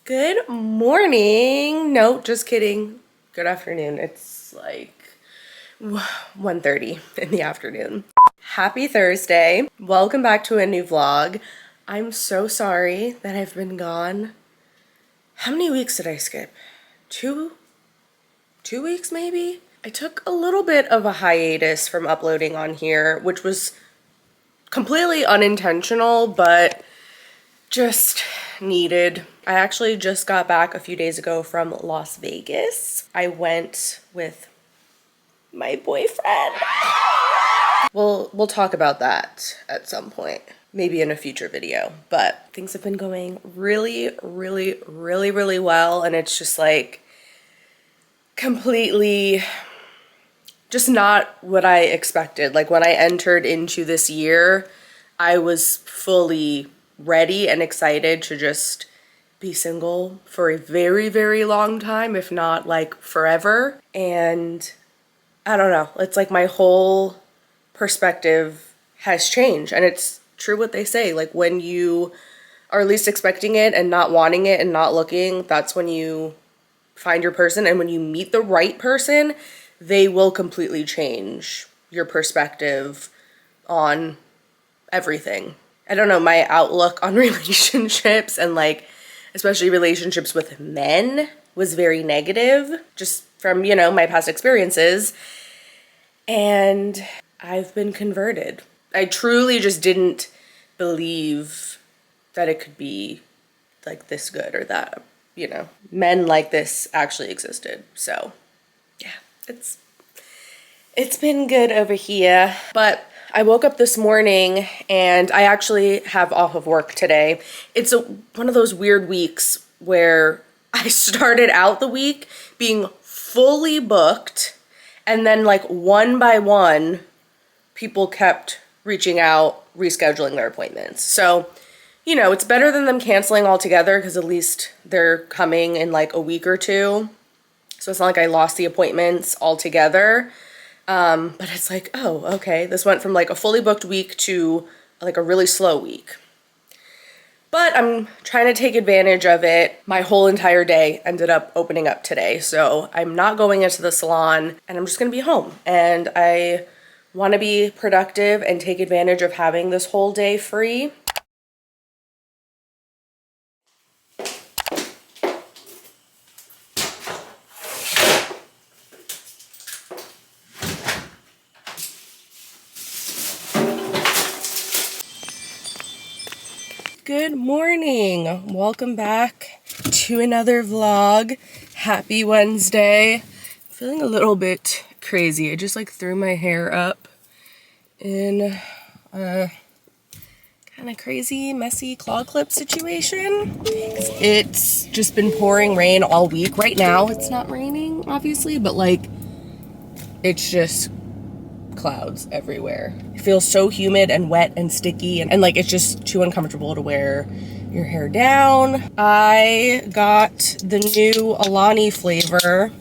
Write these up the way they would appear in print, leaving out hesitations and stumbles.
Good morning. No, just kidding. Good afternoon. It's like 1:30 in the afternoon. Happy Thursday. Welcome back to a new vlog. I'm so sorry that I've been gone. How many weeks did I skip? Two weeks maybe? I took a little bit of a hiatus from uploading on here, which was completely unintentional, but just needed. I actually just got back a few days ago from Las Vegas. I went with my boyfriend. We'll talk about that at some point, maybe in a future video, but things have been going really well, and it's just like completely just not what I expected. Like when I entered into this year, I was fully ready and excited to just be single for a very long time, if not like forever. And I don't know, it's like my whole perspective has changed. And it's true what they say, like when you are least expecting it and not wanting it and not looking, that's when you find your person. And when you meet the right person, they will completely change your perspective on everything. I don't know, my outlook on relationships and like especially relationships with men was very negative just from, you know, my past experiences. And I've been converted. I truly just didn't believe that it could be like this good, or that, you know, men like this actually existed. So yeah, it's been good over here. But I woke up this morning and I actually have off of work today. It's one of those weird weeks where I started out the week being fully booked, and then like one by one, people kept reaching out, rescheduling their appointments. So, you know, it's better than them canceling altogether because at least they're coming in like a week or two. So it's not like I lost the appointments altogether. But it's like, oh, okay, this went from like a fully booked week to like a really slow week. But I'm trying to take advantage of it. My whole entire day ended up opening up today. So I'm not going into the salon and I'm just going to be home. And I want to be productive and take advantage of having this whole day free. Good morning. Welcome back to another vlog. Happy Wednesday. I'm feeling a little bit crazy. I just like threw my hair up in a kind of crazy, messy claw clip situation. It's just been pouring rain all week. Right now it's not raining, obviously, but like it's just clouds everywhere. It feels so humid and wet and sticky, and like it's just too uncomfortable to wear your hair down. I got the new Alani flavor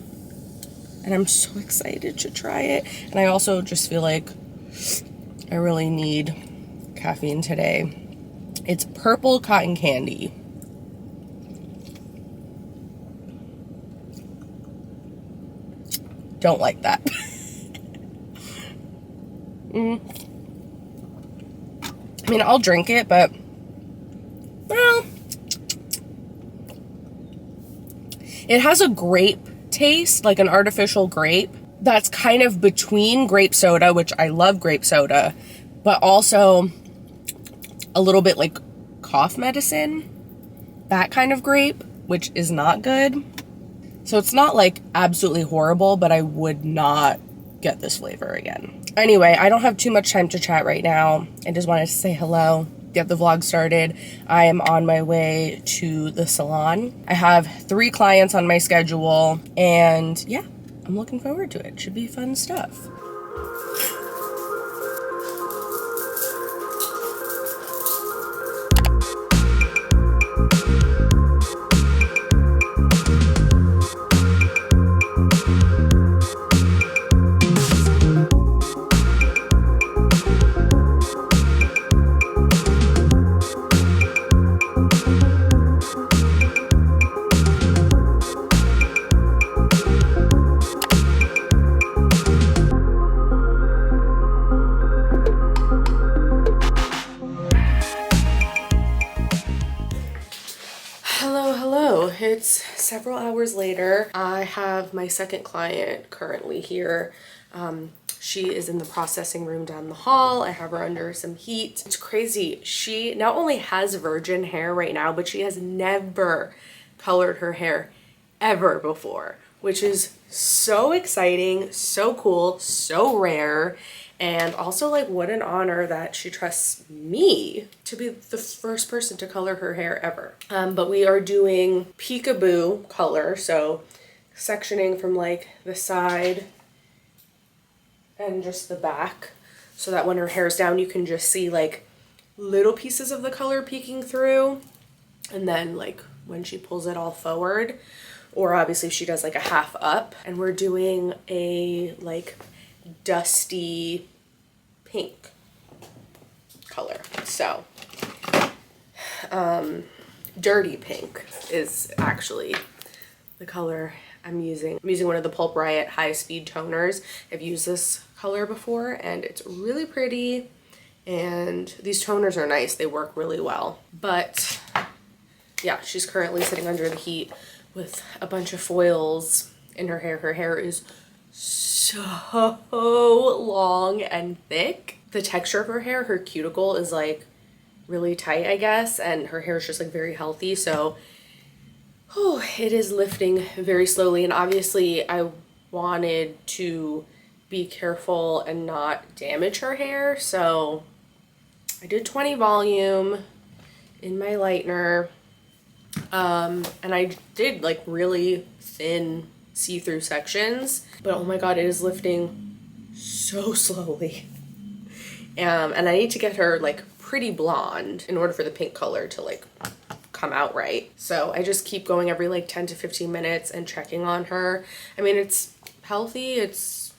and I'm so excited to try it. And I also just feel like I really need caffeine today. It's purple cotton candy. Don't like that. I mean, I'll drink it, but, well, it has a grape taste, like an artificial grape, that's kind of between grape soda, which I love grape soda, but also a little bit like cough medicine, that kind of grape, which is not good. So it's not like absolutely horrible, but I would not get this flavor again. Anyway, I don't have too much time to chat right now. I just wanted to say hello, get the vlog started. I am on my way to the salon. I have 3 clients on my schedule, and yeah, I'm looking forward to it. Should be fun stuff. Hello, hello. It's several hours later. I have my second client currently here. She is in the processing room down the hall. I have her under some heat. It's crazy. She not only has virgin hair right now, but she has never colored her hair ever before, which is so exciting, so cool, so rare. And also, like, what an honor that she trusts me to be the first person to color her hair ever. But we are doing peekaboo color, so sectioning from like the side and just the back, so that when her hair's down, you can just see like little pieces of the color peeking through. And then like when she pulls it all forward, or obviously if she does like a half up, and we're doing a like dusty pink color. So dirty pink is actually the color I'm using. I'm using one of the Pulp Riot high speed toners. I've used this color before and it's really pretty, and these toners are nice, they work really well. But yeah, she's currently sitting under the heat with a bunch of foils in her hair. Her hair is so long and thick. The texture of her hair, her cuticle is like really tight, I guess, and her hair is just like very healthy. So it is lifting very slowly, and obviously I wanted to be careful and not damage her hair. So I did 20 volume in my lightener, and I did like really thin see-through sections, but oh my god, it is lifting so slowly. And I need to get her like pretty blonde in order for the pink color to like come out right. So I just keep going every like 10 to 15 minutes and checking on her. I mean, it's healthy, it's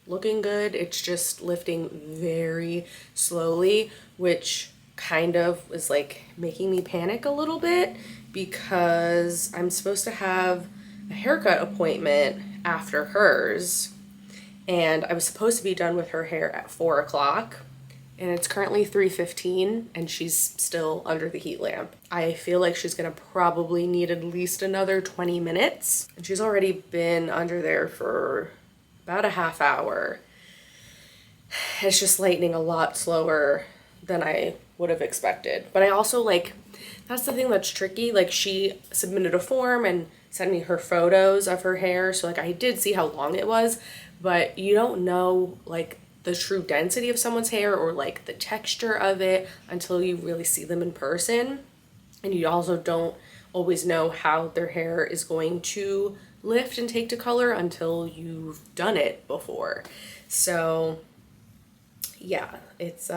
looking good, it's just lifting very slowly, which kind of is like making me panic a little bit, because I'm supposed to have a haircut appointment after hers, and I was supposed to be done with her hair at 4 o'clock, and it's currently 3:15 and she's still under the heat lamp. I feel like she's gonna probably need at least another 20 minutes, and she's already been under there for about a half hour. It's just lightening a lot slower than I would have expected. But I also like, that's the thing that's tricky. Like, she submitted a form and sent me her photos of her hair. So like I did see how long it was, but you don't know like the true density of someone's hair or like the texture of it until you really see them in person. And you also don't always know how their hair is going to lift and take to color until you've done it before. So yeah, it's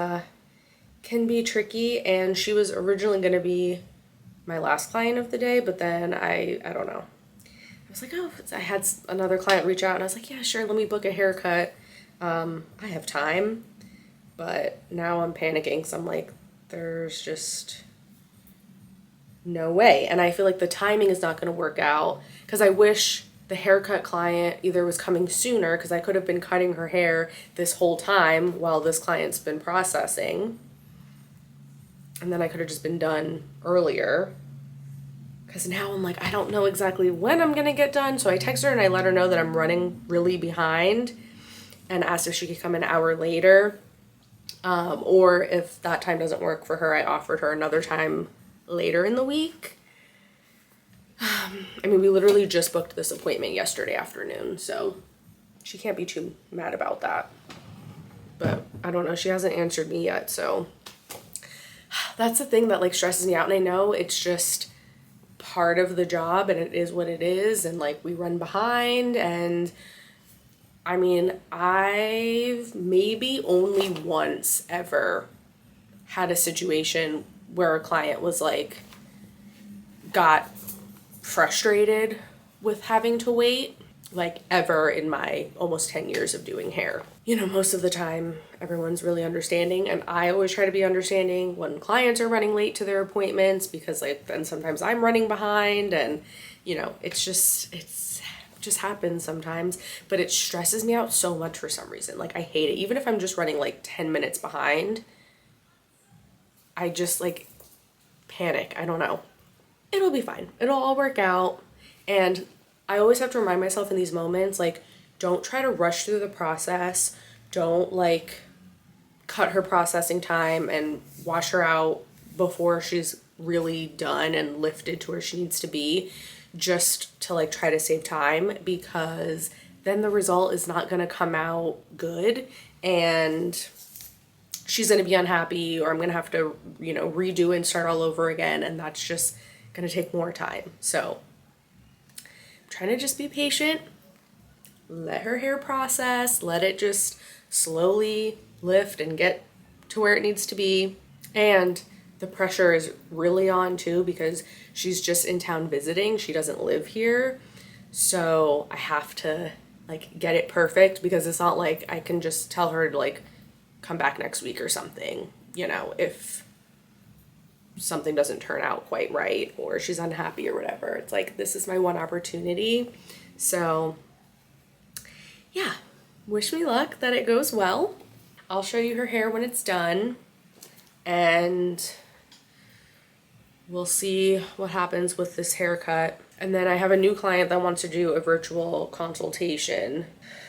can be tricky, and she was originally going to be my last client of the day, but then I don't know. I was like, oh, I had another client reach out and I was like, yeah, sure, let me book a haircut. I have time, but now I'm panicking. So I'm like, there's just no way. And I feel like the timing is not going to work out, because I wish the haircut client either was coming sooner, because I could have been cutting her hair this whole time while this client's been processing. And then I could have just been done earlier, because now I'm like, I don't know exactly when I'm going to get done. So I text her and I let her know that I'm running really behind, and asked if she could come an hour later. Or if that time doesn't work for her, I offered her another time later in the week. I mean, we literally just booked this appointment yesterday afternoon, so she can't be too mad about that. But I don't know, she hasn't answered me yet, so that's the thing that like stresses me out. And I know it's just part of the job and it is what it is, and like we run behind. And I mean, I've maybe only once ever had a situation where a client was like, got frustrated with having to wait, like ever in my almost 10 years of doing hair. You know, most of the time everyone's really understanding, and I always try to be understanding when clients are running late to their appointments, because like then sometimes I'm running behind, and you know, it's just happens sometimes. But it stresses me out so much for some reason. Like I hate it. Even if I'm just running like 10 minutes behind, I just like panic. I don't know. it'll be fine. It'll all work out. And I always have to remind myself in these moments, like, don't try to rush through the process. Don't like cut her processing time and wash her out before she's really done and lifted to where she needs to be, just to like try to save time, because then the result is not going to come out good and she's going to be unhappy, or I'm going to have to, redo and start all over again. And that's just going to take more time. So I'm trying to just be patient, let her hair process, let it just slowly lift and get to where it needs to be. And the pressure is really on too, because she's just in town visiting. She doesn't live here. So I have to like get it perfect, because it's not like I can just tell her to like come back next week or something, if something doesn't turn out quite right or she's unhappy or whatever. It's like, this is my one opportunity. So yeah, wish me luck that it goes well. I'll show you her hair when it's done, and we'll see what happens with this haircut. And then I have a new client that wants to do a virtual consultation.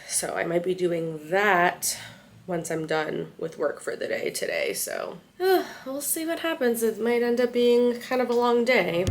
So I might be doing that once I'm done with work for the day today. So we'll see what happens. It might end up being kind of a long day.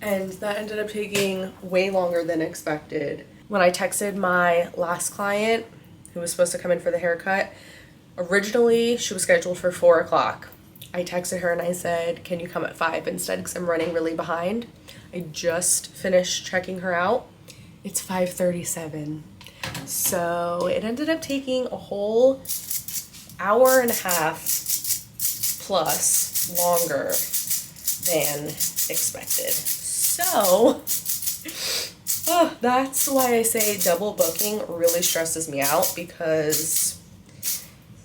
And that ended up taking way longer than expected. When I texted my last client, who was supposed to come in for the haircut, originally she was scheduled for 4 o'clock. I texted her and I said, can you come at 5 instead, because I'm running really behind. I just finished checking her out. It's 5:37. So it ended up taking a whole hour and a half plus longer than expected. So that's why I say double booking really stresses me out, because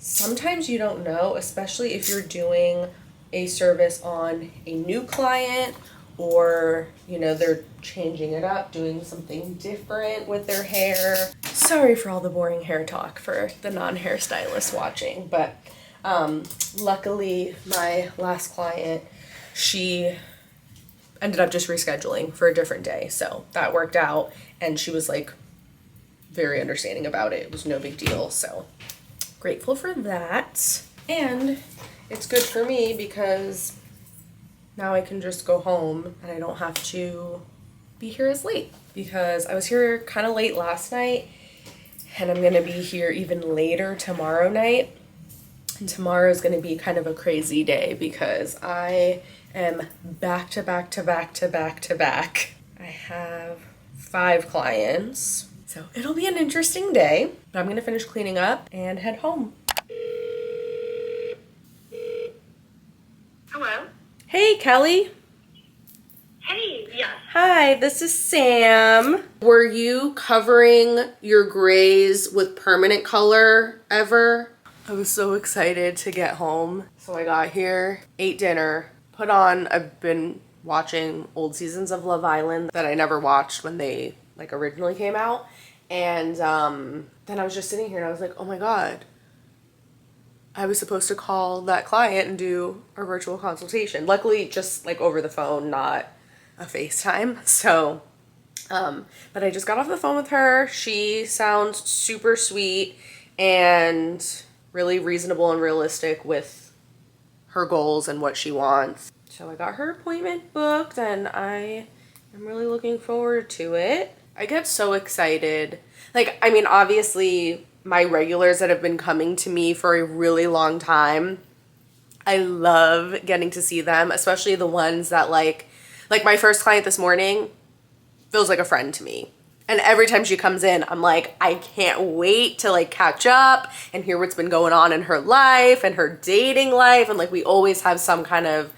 sometimes you don't know, especially if you're doing a service on a new client, or they're changing it up, doing something different with their hair. Sorry for all the boring hair talk for the non-hairstylist watching, but luckily my last client, she ended up just rescheduling for a different day. So that worked out, and she was like very understanding about it. It was no big deal. So grateful for that. And it's good for me because now I can just go home and I don't have to be here as late, because I was here kind of late last night and I'm going to be here even later tomorrow night. And tomorrow is going to be kind of a crazy day because I am back to back to back to back to back. I have 5 clients, so it'll be an interesting day, but I'm going to finish cleaning up and head home. Hello? Hey, Kelly. Hey, yes. Hi, this is Sam. Were you covering your grays with permanent color ever? I was so excited to get home. So I got here, ate dinner, I've been watching old seasons of Love Island that I never watched when they originally came out. And then I was just sitting here and I was like, oh my God, I was supposed to call that client and do a virtual consultation. Luckily, just over the phone, not a FaceTime. So But I just got off the phone with her. She sounds super sweet and really reasonable and realistic with her goals and what she wants. So I got her appointment booked and I am really looking forward to it. I get so excited. Like, I mean, obviously, my regulars that have been coming to me for a really long time, I love getting to see them, especially the ones that like my first client this morning feels like a friend to me. And every time she comes in, I'm like, I can't wait to like catch up and hear what's been going on in her life and her dating life. And like, we always have some kind of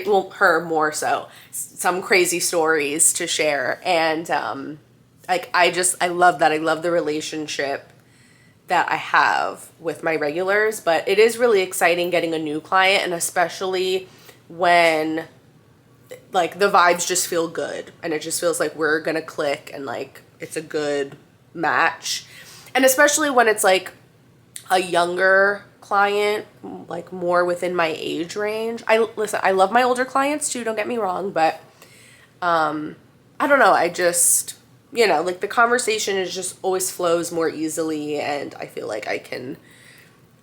well, her more so, some crazy stories to share. And like, I love that. I love the relationship that I have with my regulars, but it is really exciting getting a new client, and especially when like the vibes just feel good and it just feels like we're gonna click and like it's a good match. And especially when it's like a younger client, like more within my age range. I love my older clients too, don't get me wrong, but I don't know, I just, you know, like the conversation is just always flows more easily and I feel like I can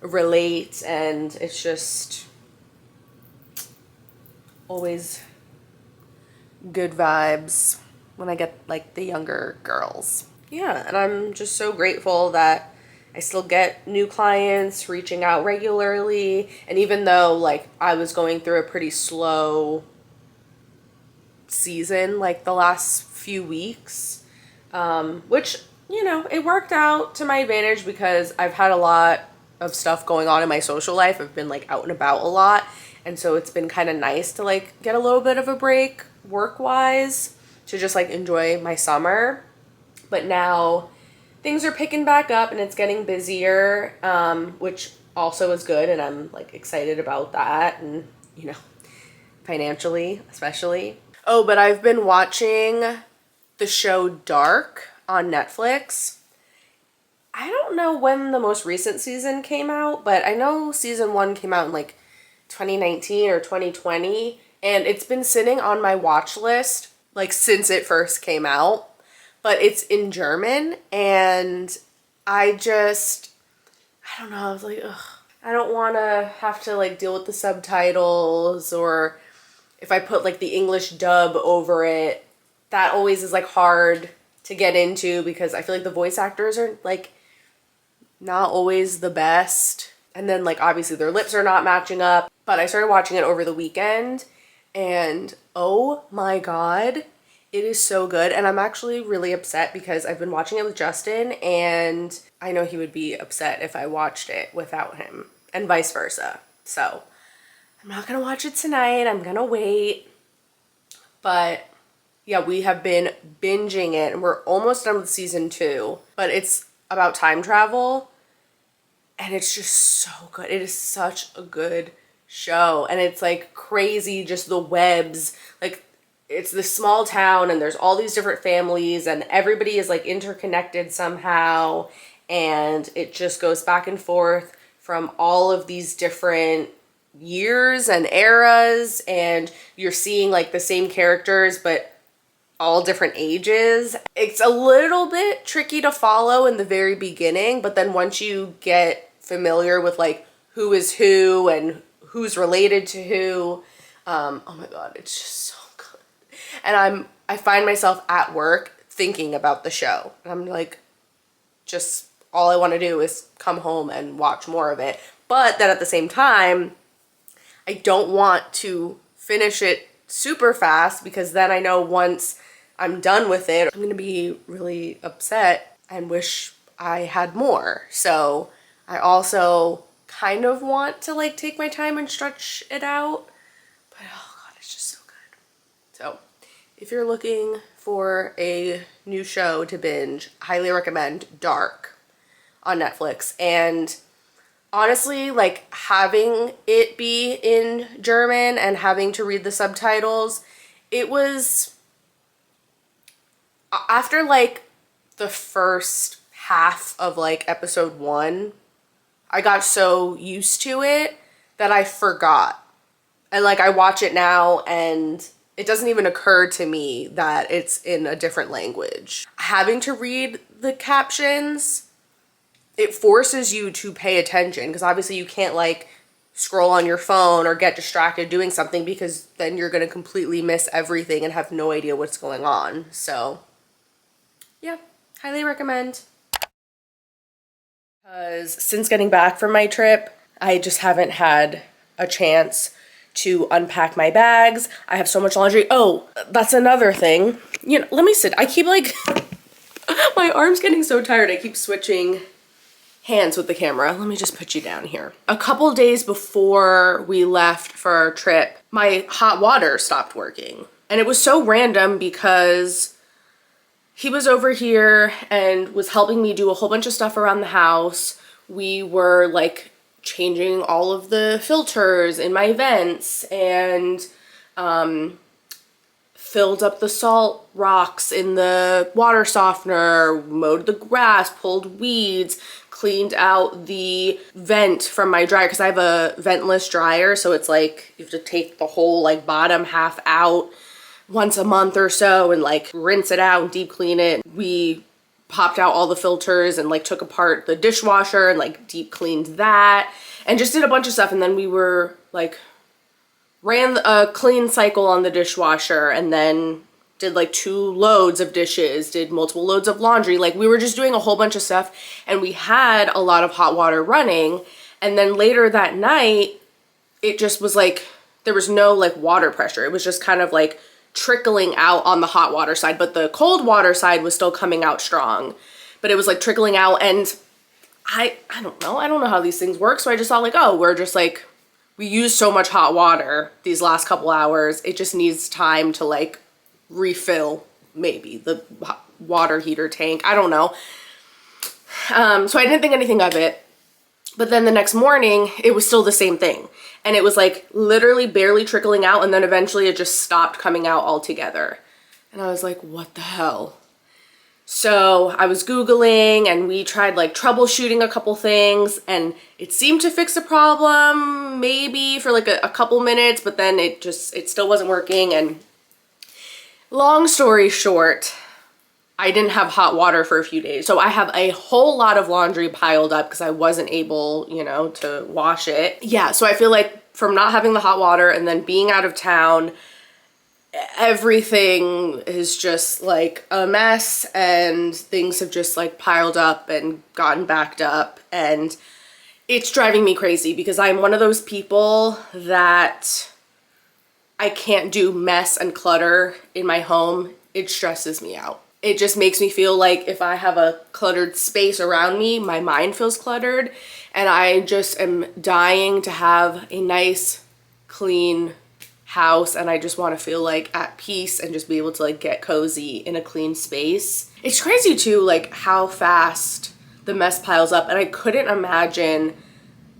relate, and it's just always good vibes when I get like the younger girls. Yeah, and I'm just so grateful that I still get new clients reaching out regularly. And even though like I was going through a pretty slow season like the last few weeks, which, you know, it worked out to my advantage because I've had a lot of stuff going on in my social life. I've been like out and about a lot. And so it's been kind of nice to like get a little bit of a break work-wise to just like enjoy my summer. But now things are picking back up and it's getting busier, which also is good, and I'm like excited about that, and you know, financially especially. Oh, but I've been watching the show Dark on Netflix. I don't know when the most recent season came out, but I know season 1 came out in like 2019 or 2020, and it's been sitting on my watch list like since it first came out. But it's in German, and I don't know, I was like, ugh, I don't want to have to like deal with the subtitles, or if I put like the English dub over it, that always is like hard to get into because I feel like the voice actors are like not always the best. And then like obviously their lips are not matching up. But I started watching it over the weekend and oh my God, it is so good. And I'm actually really upset because I've been watching it with Justin and I know he would be upset if I watched it without him and vice versa. So I'm not gonna watch it tonight. I'm gonna wait. But yeah, we have been binging it and we're almost done with season 2. But it's about time travel and it's just so good. It is such a good show. And it's like crazy, just the webs. Like it's this small town and there's all these different families and everybody is like interconnected somehow. And it just goes back and forth from all of these different years and eras, and you're seeing like the same characters but all different ages. It's a little bit tricky to follow in the very beginning, but then once you get familiar with like who is who and who's related to who, oh my God, it's just so good. And I find myself at work thinking about the show and I'm like, just all I want to do is come home and watch more of it. But then at the same time, I don't want to finish it super fast because then I know once I'm done with it, I'm gonna be really upset and wish I had more. So I also kind of want to like take my time and stretch it out, but oh God, it's just so good. So if you're looking for a new show to binge, highly recommend Dark on Netflix. And honestly, like having it be in German and having to read the subtitles, it was after like the first half of like episode 1, I got so used to it that I forgot. And like I watch it now and it doesn't even occur to me that it's in a different language. Having to read the captions, it forces you to pay attention because obviously you can't like scroll on your phone or get distracted doing something because then you're going to completely miss everything and have no idea what's going on. So yeah, highly recommend. Because since getting back from my trip, I just haven't had a chance to unpack my bags. I have so much laundry. Oh, that's another thing. You know, let me sit. I keep like, my arm's getting so tired. I keep switching hands with the camera. Let me just put you down here. A couple days before we left for our trip, my hot water stopped working. And it was so random because he was over here and was helping me do a whole bunch of stuff around the house. We were like changing all of the filters in my vents and filled up the salt rocks in the water softener, mowed the grass, pulled weeds, cleaned out the vent from my dryer because I have a ventless dryer, so it's like you have to take the whole like bottom half out once a month or so and like rinse it out and deep clean it. We popped out all the filters and like took apart the dishwasher and like deep cleaned that and just did a bunch of stuff. And then we were like ran a clean cycle on the dishwasher and then did like 2 loads of dishes, did multiple loads of laundry. Like we were just doing a whole bunch of stuff and we had a lot of hot water running. And then later that night, it just was like, there was no like water pressure. It was just kind of like trickling out on the hot water side, but the cold water side was still coming out strong, but it was like trickling out. And I don't know how these things work. So I just thought like, oh, we're just like, we used so much hot water these last couple hours. It just needs time to like refill maybe the water heater tank. I don't know. So I didn't think anything of it. But then the next morning, it was still the same thing. And it was like literally barely trickling out. And then eventually it just stopped coming out altogether. And I was like, what the hell? So I was Googling and we tried like troubleshooting a couple things and it seemed to fix the problem maybe for like a couple minutes, but then it still wasn't working. And long story short, I didn't have hot water for a few days. So I have a whole lot of laundry piled up because I wasn't able, you know, to wash it. Yeah, so I feel like from not having the hot water and then being out of town, everything is just like a mess and things have just like piled up and gotten backed up. And it's driving me crazy because I'm one of those people that I can't do mess and clutter in my home. It stresses me out. It just makes me feel like if I have a cluttered space around me, my mind feels cluttered. And I just am dying to have a nice, clean house. And I just want to feel like at peace and just be able to like get cozy in a clean space. It's crazy too, like how fast the mess piles up. And I couldn't imagine,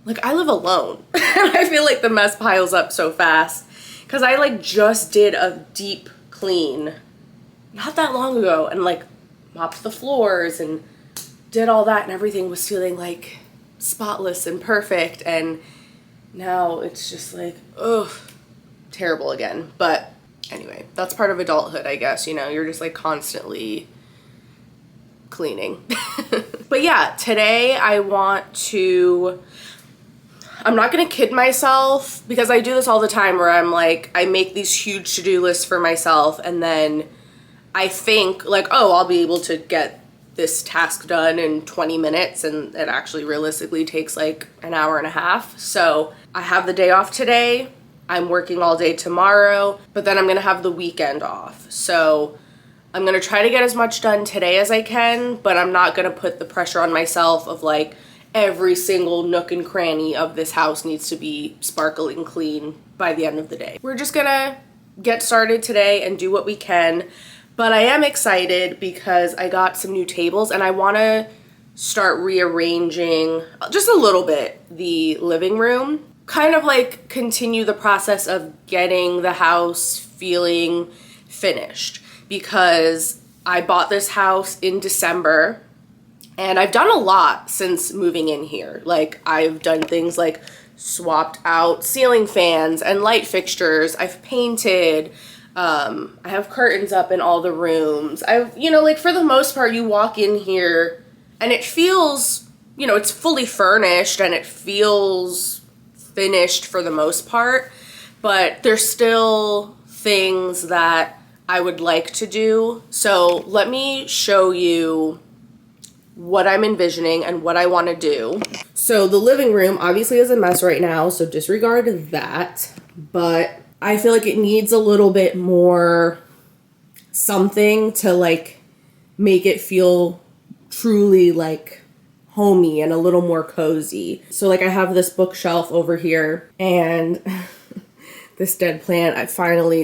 like I live alone. And I feel like the mess piles up so fast. Cause I like just did a deep clean not that long ago and like mopped the floors and did all that and everything was feeling like spotless and perfect. And now it's just like, ugh, terrible again. But anyway, that's part of adulthood, I guess. You know, you're just like constantly cleaning. But yeah, today I'm not gonna kid myself because I do this all the time where I'm like, I make these huge to-do lists for myself and then I think like, oh, I'll be able to get this task done in 20 minutes and it actually realistically takes like an hour and a half. So I have the day off today. I'm working all day tomorrow, but then I'm gonna have the weekend off. So I'm gonna try to get as much done today as I can, but I'm not gonna put the pressure on myself of like every single nook and cranny of this house needs to be sparkling clean by the end of the day. We're just gonna get started today and do what we can. But I am excited because I got some new tables and I want to start rearranging just a little bit the living room. Kind of like continue the process of getting the house feeling finished because I bought this house in December and I've done a lot since moving in here. Like I've done things like swapped out ceiling fans and light fixtures. I've painted. I have curtains up in all the rooms. Like for the most part, you walk in here and it feels, it's fully furnished and it feels finished for the most part, but there's still things that I would like to do. So let me show you what I'm envisioning and what I want to do. So the living room obviously is a mess right now, so disregard that, but I feel like it needs a little bit more something to like make it feel truly like homey and a little more cozy. So like I have this bookshelf over here and this dead plant,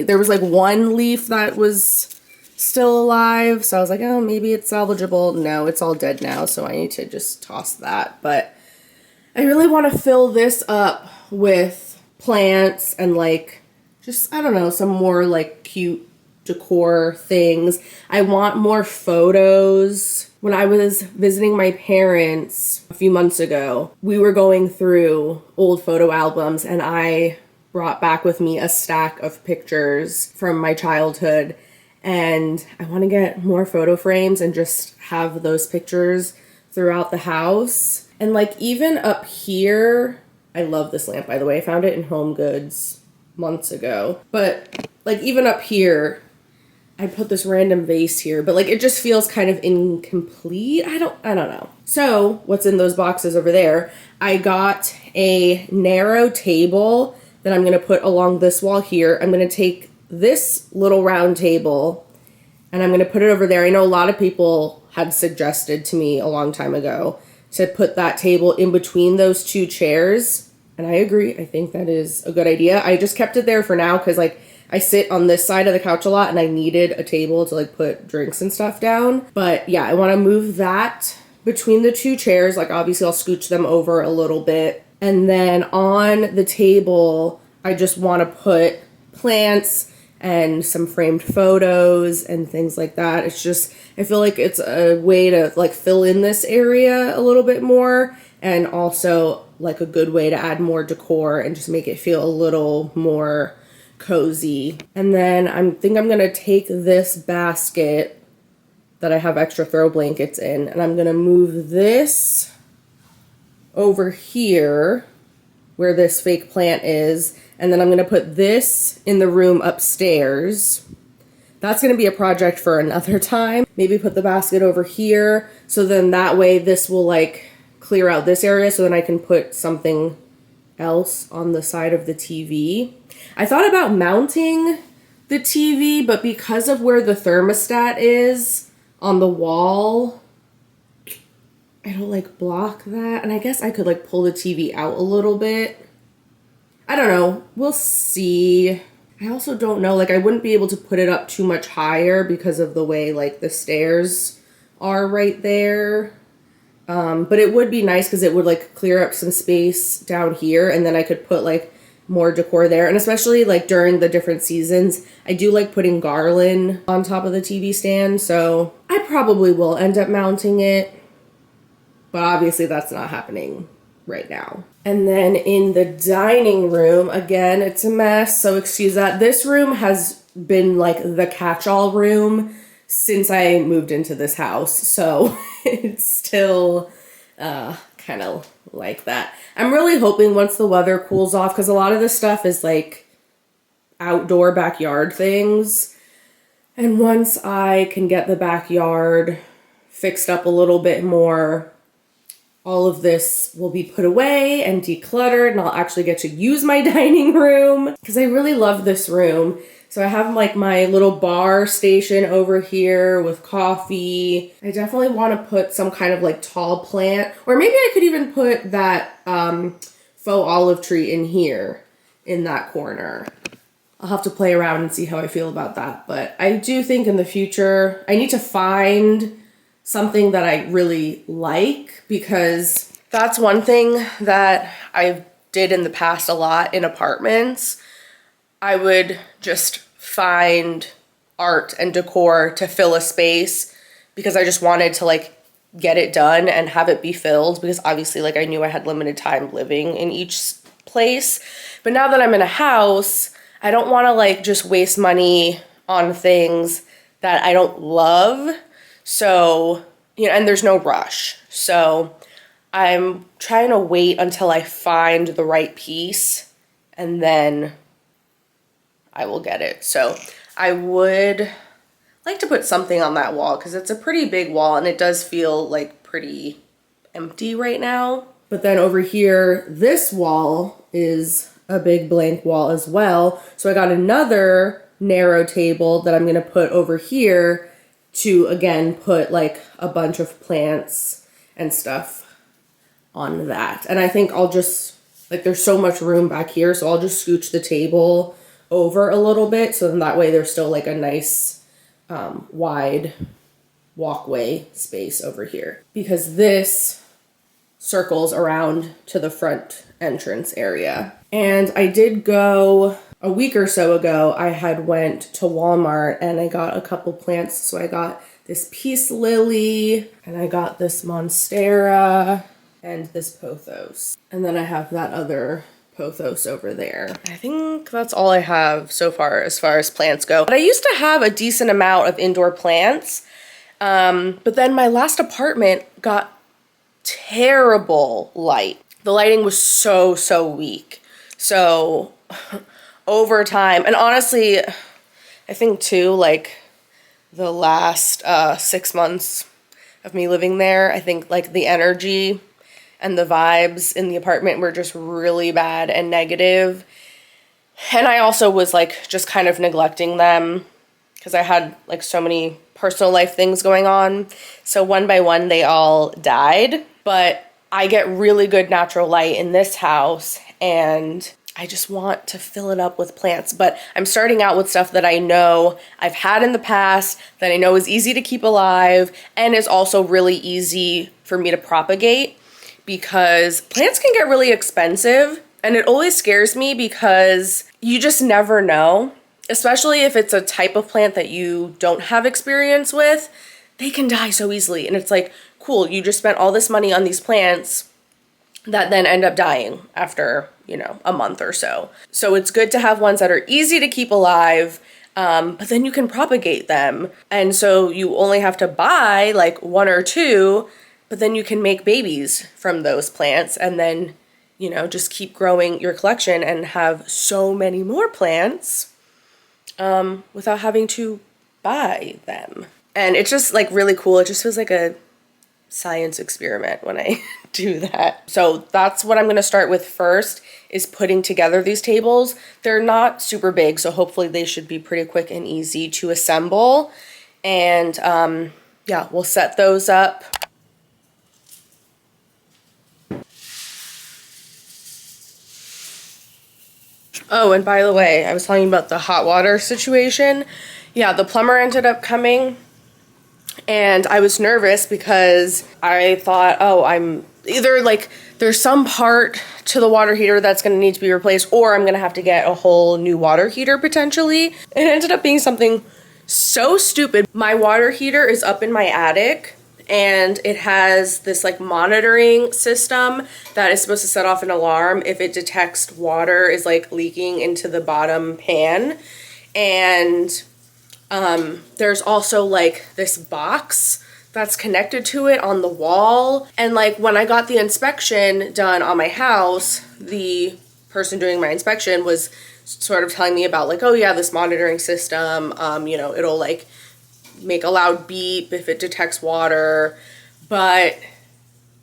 there was like one leaf that was still alive, so I was like, oh, maybe it's salvageable. No, it's all dead now, so I need to just toss that. But I really want to fill this up with plants and like just, I don't know, some more like cute decor things. I want more photos. When I was visiting my parents a few months ago, we were going through old photo albums and I brought back with me a stack of pictures from my childhood, and I want to get more photo frames and just have those pictures throughout the house. And like even up here, I love this lamp, by the way. I found it in Home Goods months ago. But like even up here, I put this random vase here, but like it just feels kind of incomplete. I don't know. So what's in those boxes over there? I got a narrow table that I'm going to put along this wall here. I'm going to take this little round table and I'm going to put it over there. I know a lot of people had suggested to me a long time ago to put that table in between those two chairs, and I agree. I think that is a good idea. I just kept it there for now because like I sit on this side of the couch a lot and I needed a table to like put drinks and stuff down. But yeah, I want to move that between the two chairs. Like obviously I'll scooch them over a little bit, and then on the table I just want to put plants and some framed photos and things like that. It's just, I feel like it's a way to like fill in this area a little bit more, and also like a good way to add more decor and just make it feel a little more cozy. And then I think I'm gonna take this basket that I have extra throw blankets in, and I'm gonna move this over here where this fake plant is, and then I'm going to put this in the room upstairs. That's going to be a project for another time. Maybe put the basket over here, so then that way this will like clear out this area, so then I can put something else on the side of the TV. I thought about mounting the TV, but because of where the thermostat is on the wall, it'll like block that. And I guess I could like pull the TV out a little bit. I don't know. We'll see. I also don't know. Like I wouldn't be able to put it up too much higher because of the way like the stairs are right there. But it would be nice because it would like clear up some space down here, and then I could put like more decor there. And especially like during the different seasons, I do like putting garland on top of the TV stand. So I probably will end up mounting it, but obviously that's not happening right now. And then in the dining room, again, it's a mess, so excuse that. This room has been like the catch-all room since I moved into this house, so it's still kind of like that. I'm really hoping once the weather cools off, because a lot of this stuff is like outdoor backyard things, and once I can get the backyard fixed up a little bit more, all of this will be put away and decluttered, and I'll actually get to use my dining room because I really love this room. So I have like my little bar station over here with coffee. I definitely want to put some kind of like tall plant, or maybe I could even put that faux olive tree in here in that corner. I'll have to play around and see how I feel about that. But I do think in the future, I need to find something that I really like, because that's one thing that I did in the past a lot in apartments. I would just find art and decor to fill a space because I just wanted to like get it done and have it be filled, because obviously like I knew I had limited time living in each place. But now that I'm in a house, I don't want to like just waste money on things that I don't love. So, you know, and there's no rush. So I'm trying to wait until I find the right piece and then I will get it. So I would like to put something on that wall because it's a pretty big wall and it does feel like pretty empty right now. But then over here, this wall is a big blank wall as well. So I got another narrow table that I'm gonna put over here to again put like a bunch of plants and stuff on that. And I think I'll just, like there's so much room back here, so I'll just scooch the table over a little bit so then that way there's still like a nice wide walkway space over here. Because this circles around to the front entrance area. And I did go a week or so ago, I had went to Walmart and I got a couple plants. So I got this peace lily and I got this monstera and this pothos. And then I have that other pothos over there. I think that's all I have so far as plants go. But I used to have a decent amount of indoor plants. But then my last apartment got terrible light. The lighting was so weak. So over time, and honestly, I think too, like the last 6 months of me living there, I think like the energy and the vibes in the apartment were just really bad and negative. And I also was like just kind of neglecting them because I had like so many personal life things going on. So one by one, they all died. But I get really good natural light in this house and I just want to fill it up with plants. But I'm starting out with stuff that I know I've had in the past, that I know is easy to keep alive and is also really easy for me to propagate because plants can get really expensive. And it always scares me because you just never know, especially if it's a type of plant that you don't have experience with, they can die so easily. And it's like, cool, you just spent all this money on these plants that then end up dying after, you know, a month or so. So it's good to have ones that are easy to keep alive, but then you can propagate them. And so you only have to buy like one or two, but then you can make babies from those plants and then, you know, just keep growing your collection and have so many more plants without having to buy them. And it's just like really cool. It just feels like a science experiment when I do that. So that's what I'm going to start with first, is putting together these tables. They're not super big, so hopefully they should be pretty quick and easy to assemble. And yeah, we'll set those up. Oh, and by the way, I was telling you about the hot water situation. Yeah, the plumber ended up coming and I was nervous because I thought, oh, I'm either like there's some part to the water heater that's going to need to be replaced, or I'm going to have to get a whole new water heater potentially. It ended up being something so stupid. My water heater is up in my attic and it has this like monitoring system that is supposed to set off an alarm if it detects water is like leaking into the bottom pan. And there's also like this box that's connected to it on the wall. And like when I got the inspection done on my house, the person doing my inspection was sort of telling me about like, oh yeah, this monitoring system, you know, it'll like make a loud beep if it detects water. But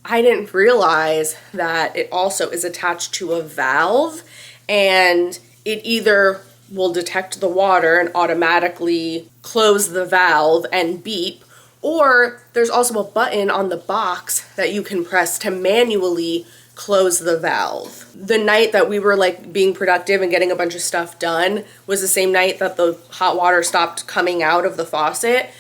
I didn't realize that it also is attached to a valve, and it either will detect the water and automatically close the valve and beep, or there's also a button on the box that you can press to manually close the valve. The night that we were like being productive and getting a bunch of stuff done was the same night that the hot water stopped coming out of the faucet.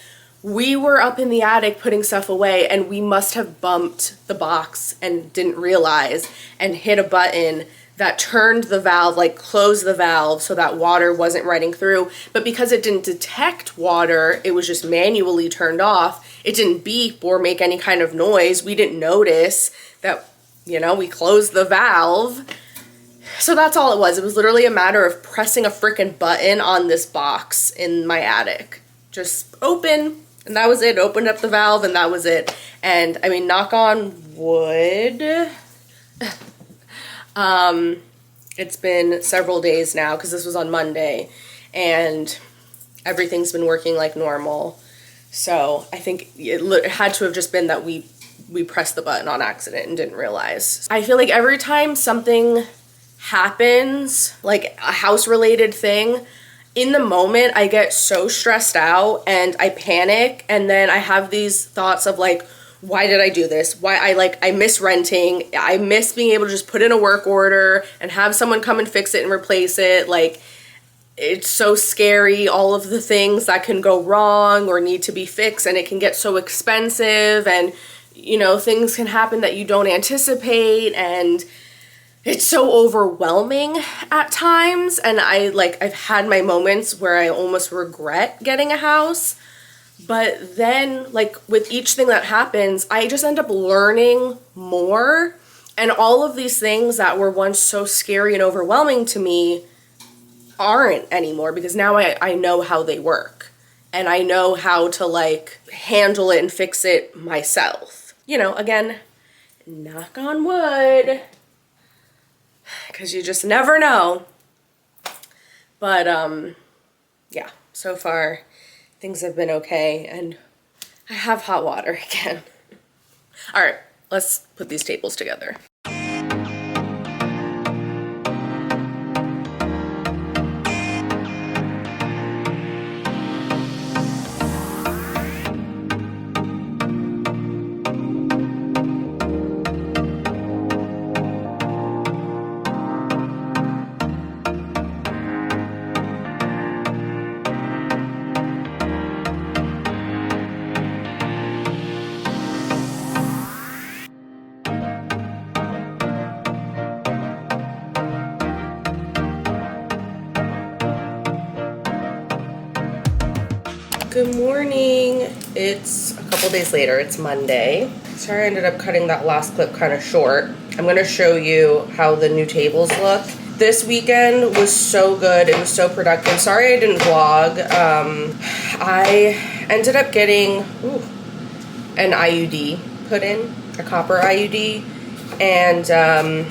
We were up in the attic putting stuff away and we must have bumped the box and didn't realize and hit a button that turned the valve, like closed the valve so that water wasn't running through. But because it didn't detect water, it was just manually turned off. It didn't beep or make any kind of noise. We didn't notice that, you know, we closed the valve. So that's all it was. It was literally a matter of pressing a freaking button on this box in my attic. Just open, and that was it. Opened up the valve, and that was it. And I mean, knock on wood. It's been several days now because this was on Monday, and everything's been working like normal. So I think it had to have just been that we pressed the button on accident and didn't realize. I feel like every time something happens, like a house-related thing, in the moment I get so stressed out and I panic, and then I have these thoughts of like, why did I do this? Why I miss renting. I miss being able to just put in a work order and have someone come and fix it and replace it. Like, it's so scary, all of the things that can go wrong or need to be fixed, and it can get so expensive, and you know, things can happen that you don't anticipate, and it's so overwhelming at times. And I've had my moments where I almost regret getting a house. But then, like, with each thing that happens, I just end up learning more. And all of these things that were once so scary and overwhelming to me aren't anymore, because now I know how they work. And I know how to, like, handle it and fix it myself. You know, again, knock on wood, because you just never know. But, yeah, so far things have been okay, and I have hot water again. All right, let's put these tables together. Good morning. It's a couple days later. It's Monday. Sorry I ended up cutting that last clip kind of short. I'm going to show you how the new tables look. This weekend was so good. It was so productive. Sorry I didn't vlog. I ended up getting an IUD put in, a copper IUD, and I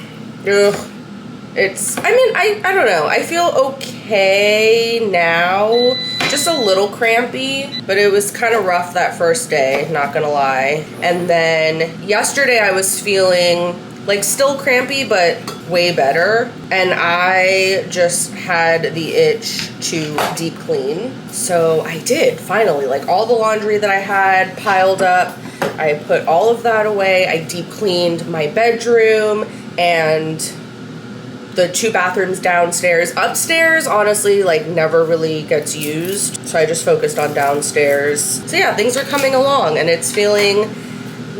don't know. I feel okay now. Just a little crampy, but it was kind of rough that first day, not gonna lie. And then yesterday I was feeling like still crampy, but way better. And I just had the itch to deep clean. So I did, finally. Like, all the laundry that I had piled up, I put all of that away. I deep cleaned my bedroom and the 2 bathrooms downstairs. Upstairs, honestly, like, never really gets used, so I just focused on downstairs. So yeah, things are coming along, and it's feeling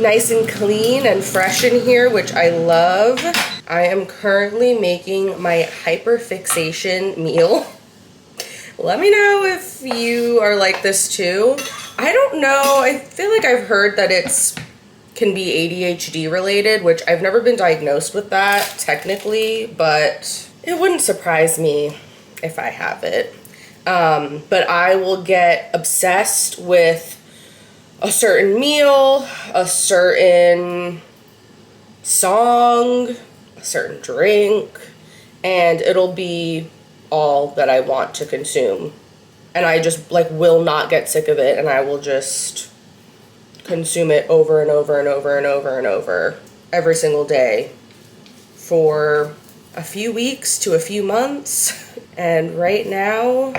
nice and clean and fresh in here, which I love. I am currently making my hyperfixation meal. Let me know if you are like this too. I don't know, I feel like I've heard that it's can be ADHD related, which I've never been diagnosed with that technically, but it wouldn't surprise me if I have it. But I will get obsessed with a certain meal, a certain song, a certain drink, and it'll be all that I want to consume. And I just like will not get sick of it, and I will just consume it over and over and over and over and over every single day for a few weeks to a few months. And right now,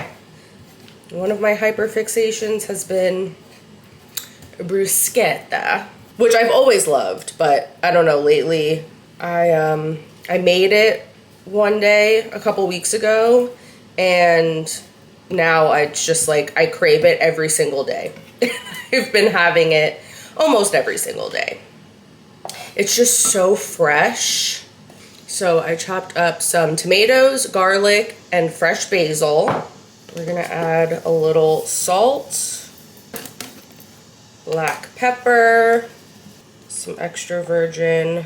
one of my hyperfixations has been bruschetta, which I've always loved, but I don't know, lately I made it one day a couple weeks ago, and now it's just like I crave it every single day. I've been having it almost every single day. It's just so fresh. So I chopped up some tomatoes, garlic, and fresh basil. We're gonna add a little salt, black pepper, some extra virgin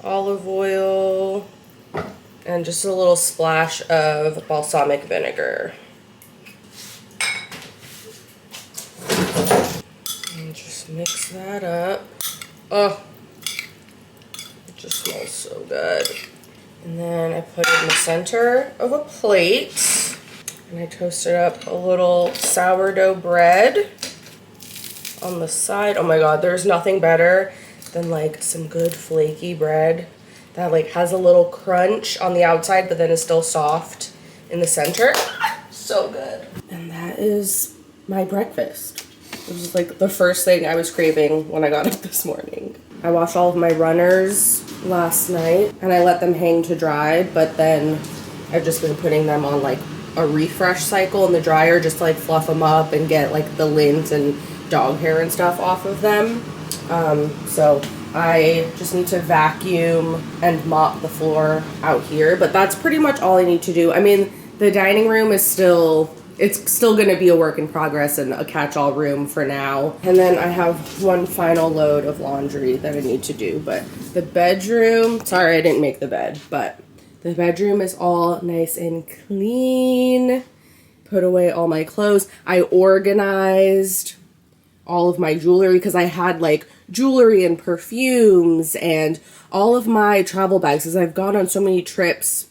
olive oil, and and just a little splash of balsamic vinegar. And just mix that up. Oh, it just smells so good. And then I put it in the center of a plate. And I toasted up a little sourdough bread on the side. Oh my god, there's nothing better than like some good flaky bread that like has a little crunch on the outside but then is still soft in the center. So good. And that is my breakfast. It was like the first thing I was craving when I got up this morning. I washed all of my runners last night and I let them hang to dry, but then I've just been putting them on like a refresh cycle in the dryer just to like fluff them up and get like the lint and dog hair and stuff off of them. So I just need to vacuum and mop the floor out here, but that's pretty much all I need to do. I mean, the dining room is still going to be a work in progress and a catch-all room for now. And then I have one final load of laundry that I need to do, but the bedroom, sorry I didn't make the bed, but the bedroom is all nice and clean. Put away all my clothes. I organized all of my jewelry because I had like jewelry and perfumes and all of my travel bags because I've gone on so many trips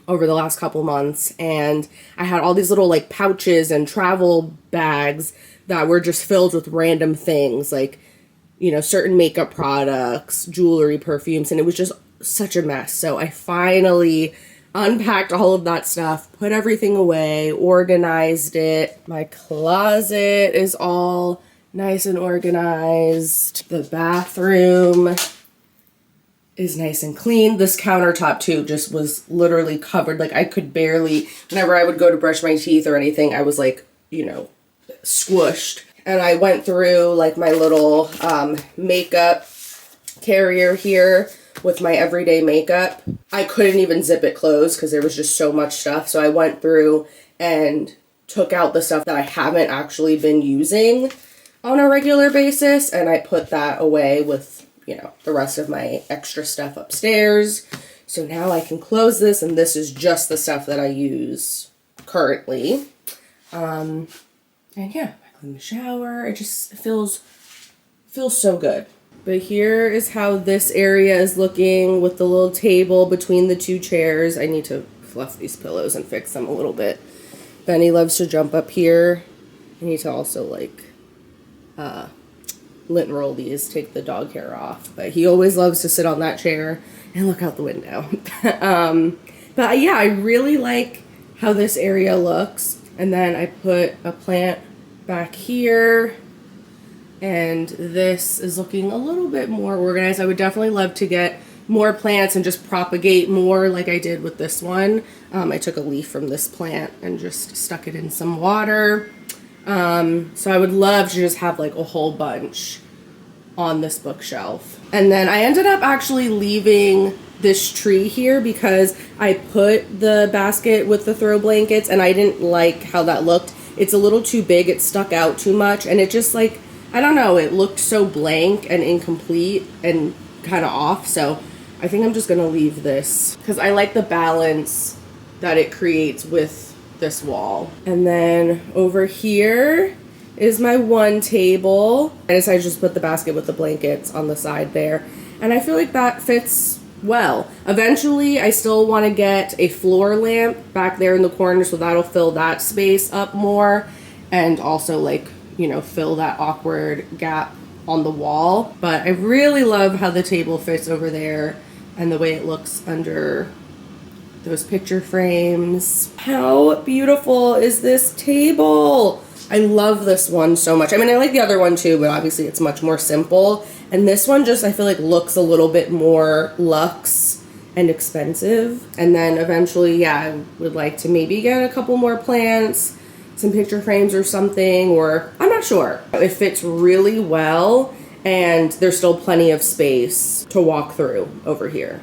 over the last couple months, and I had all these little like pouches and travel bags that were just filled with random things like, you know, certain makeup products, jewelry, perfumes, and it was just such a mess. So I finally unpacked all of that stuff, put everything away, organized it. My closet is all nice and organized. The bathroom is nice and clean. This countertop too just was literally covered. Like I could barely, whenever I would go to brush my teeth or anything, I was like, you know, squished. And I went through like my little makeup carrier here with my everyday makeup. I couldn't even zip it closed because there was just so much stuff. So I went through and took out the stuff that I haven't actually been using on a regular basis, and I put that away with, you know, the rest of my extra stuff upstairs. So now I can close this, and this is just the stuff that I use currently. And yeah, I clean the shower. It just feels so good. But here is how this area is looking with the little table between the two chairs. I need to fluff these pillows and fix them a little bit. Benny loves to jump up here. I need to also like lint roll these, take the dog hair off. But he always loves to sit on that chair and look out the window. But yeah, I really like how this area looks. And then I put a plant back here. And this is looking a little bit more organized. I would definitely love to get more plants and just propagate more like I did with this one. I took a leaf from this plant and just stuck it in some water. So I would love to just have like a whole bunch on this bookshelf. And then I ended up actually leaving this tree here because I put the basket with the throw blankets and I didn't like how that looked. It's a little too big. It stuck out too much. And it just like, I don't know, it looked so blank and incomplete and kind of off. So I think I'm just going to leave this because I like the balance that it creates with this wall. And then over here is my one table. I decided to just put the basket with the blankets on the side there. And I feel like that fits well. Eventually, I still want to get a floor lamp back there in the corner so that'll fill that space up more. And also like, you know, fill that awkward gap on the wall. But I really love how the table fits over there and the way it looks under those picture frames. How beautiful is this table? I love this one so much. I mean, I like the other one too, but obviously it's much more simple. And this one just, I feel like looks a little bit more luxe and expensive. And then eventually, yeah, I would like to maybe get a couple more plants, some picture frames or something, or I'm not sure. It fits really well and there's still plenty of space to walk through over here.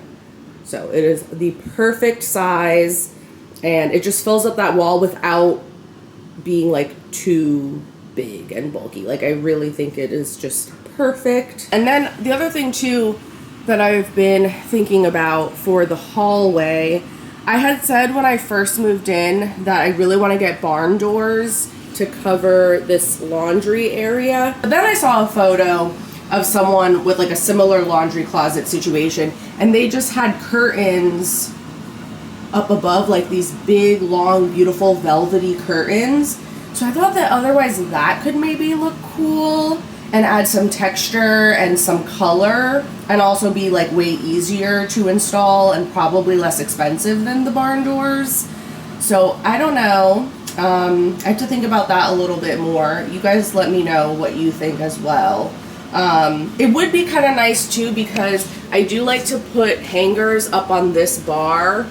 So it is the perfect size and it just fills up that wall without being like too big and bulky. Like I really think it is just perfect. And then the other thing too that I've been thinking about for the hallway. I had said when I first moved in that I really want to get barn doors to cover this laundry area. But then I saw a photo of someone with like a similar laundry closet situation, and they just had curtains up above, like these big, long, beautiful velvety curtains. So I thought that otherwise that could maybe look cool and add some texture and some color, and also be like way easier to install and probably less expensive than the barn doors. So I don't know. I have to think about that a little bit more. You guys let me know what you think as well. It would be kind of nice too, because I do like to put hangers up on this bar,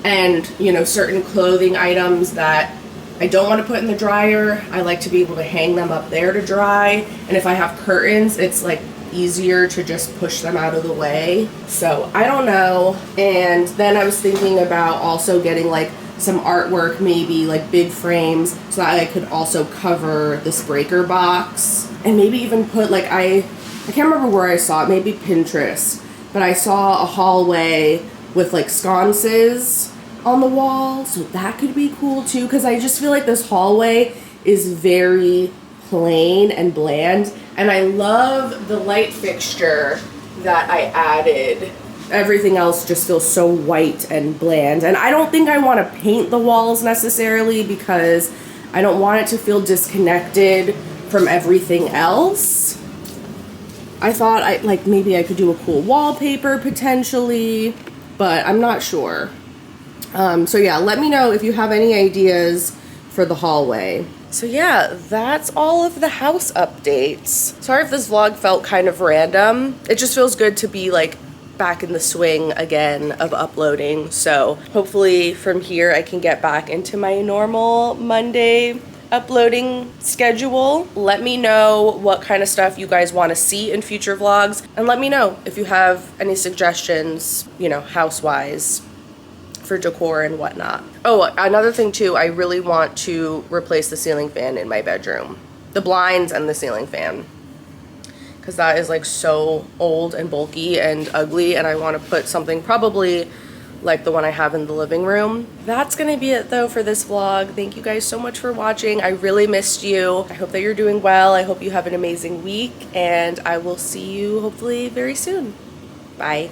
and you know, certain clothing items that I don't want to put in the dryer, I like to be able to hang them up there to dry. And if I have curtains, it's like easier to just push them out of the way. So I don't know. And then I was thinking about also getting like some artwork, maybe like big frames, so that I could also cover this breaker box, and maybe even put like, I can't remember where I saw it, maybe Pinterest, but I saw a hallway with like sconces on the wall, so that could be cool too, because I just feel like this hallway is very plain and bland, and I love the light fixture that I added. Everything else just feels so white and bland, and I don't think I want to paint the walls necessarily, because I don't want it to feel disconnected from everything else. I thought maybe I could do a cool wallpaper potentially, but I'm not sure. So yeah, let me know if you have any ideas for the hallway. So yeah, that's all of the house updates. Sorry if this vlog felt kind of random. It just feels good to be like back in the swing again of uploading. So hopefully from here I can get back into my normal Monday uploading schedule. Let me know what kind of stuff you guys want to see in future vlogs, and let me know if you have any suggestions, you know, house-wise, for decor and whatnot. Oh, another thing too, I really want to replace the ceiling fan in my bedroom. The blinds and the ceiling fan. Because that is like so old and bulky and ugly, and I want to put something probably like the one I have in the living room. That's gonna be it though for this vlog. Thank you guys so much for watching. I really missed you. I hope that you're doing well. I hope you have an amazing week, and I will see you hopefully very soon. Bye.